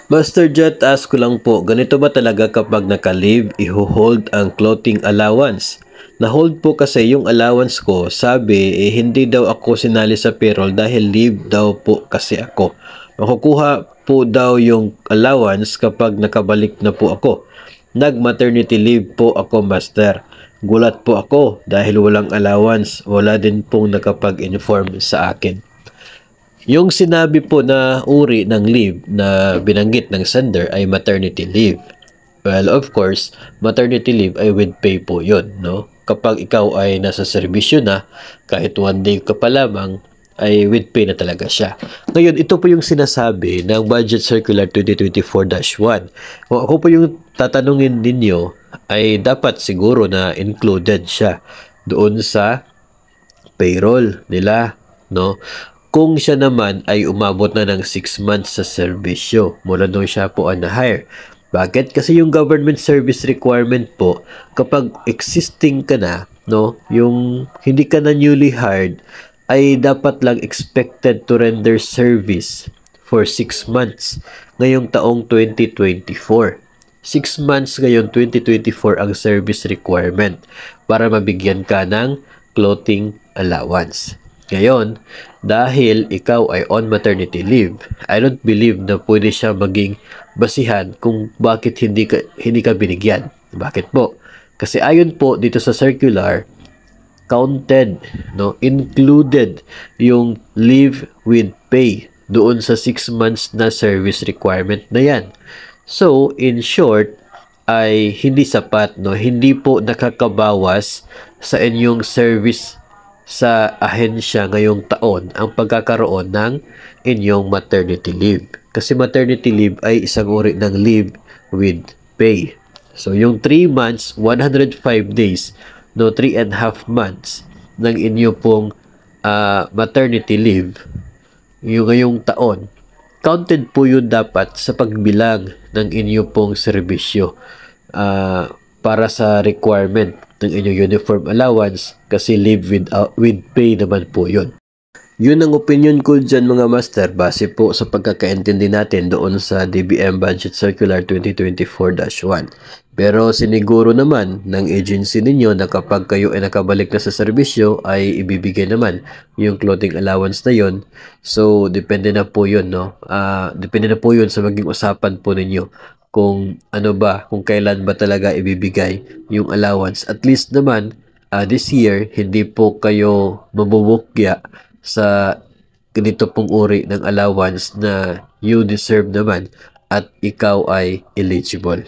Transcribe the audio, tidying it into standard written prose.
Master Jet, ask ko lang po, ganito ba talaga kapag naka-leave, iho-hold ang clothing allowance? Na-hold po kasi yung allowance ko, sabi hindi daw ako sinali sa payroll dahil leave daw po kasi ako. Makukuha po daw yung allowance kapag nakabalik na po ako. Nag-maternity leave po ako, Master. Gulat po ako dahil walang allowance, wala din pong nakapag-inform sa akin. Yung sinabi po na uri ng leave na binanggit ng sender ay maternity leave. Well, of course, maternity leave ay with pay po yun, no? Kapag ikaw ay nasa serbisyo na, kahit 1 day ka pa lamang, ay with pay na talaga siya. Ngayon, ito po yung sinasabi ng Budget Circular 2024-1. Kung ako po yung tatanungin ninyo, ay dapat siguro na included siya doon sa payroll nila, no? Kung siya naman ay umabot na ng 6 months sa serbisyo mula nung siya po ang na-hire. Bakit? Kasi yung government service requirement po, kapag existing ka na, no, yung hindi ka na newly hired, ay dapat lang expected to render service for 6 months ngayong taong 2024. 6 months ngayon 2024 ang service requirement para mabigyan ka ng clothing allowance. Ngayon, dahil ikaw ay on maternity leave, I don't believe na pwede siya maging basihan kung bakit hindi ka binigyan. Bakit po? Kasi ayon po dito sa circular, counted, no, included yung leave with pay doon sa 6 months na service requirement na yan. So, in short, ay hindi sapat, no, hindi po nakakabawas sa inyong service sa ahensya ngayong taon ang pagkakaroon ng inyong maternity leave. Kasi maternity leave ay isang uri ng leave with pay. So, yung 3 months, 105 days, no, 3.5 months ng inyo pong maternity leave, yung ngayong taon, counted po yun dapat sa pagbilang ng inyo pong serbisyo para sa requirement ng inyong uniform allowance kasi leave with pay naman po yun. Yun ang opinion ko dyan mga master base po sa pagkakaintindi natin doon sa DBM Budget Circular 2024-1. Pero siniguro naman ng agency ninyo na kapag kayo ay nakabalik na sa serbisyo ay ibibigay naman yung clothing allowance na yun. So depende na po yun, no? Depende na po yun sa maging usapan po ninyo kung ano ba, kung kailan ba talaga ibibigay yung allowance. At least naman this year hindi po kayo mabubukya sa ganito pong uri ng allowance na you deserve naman at ikaw ay eligible.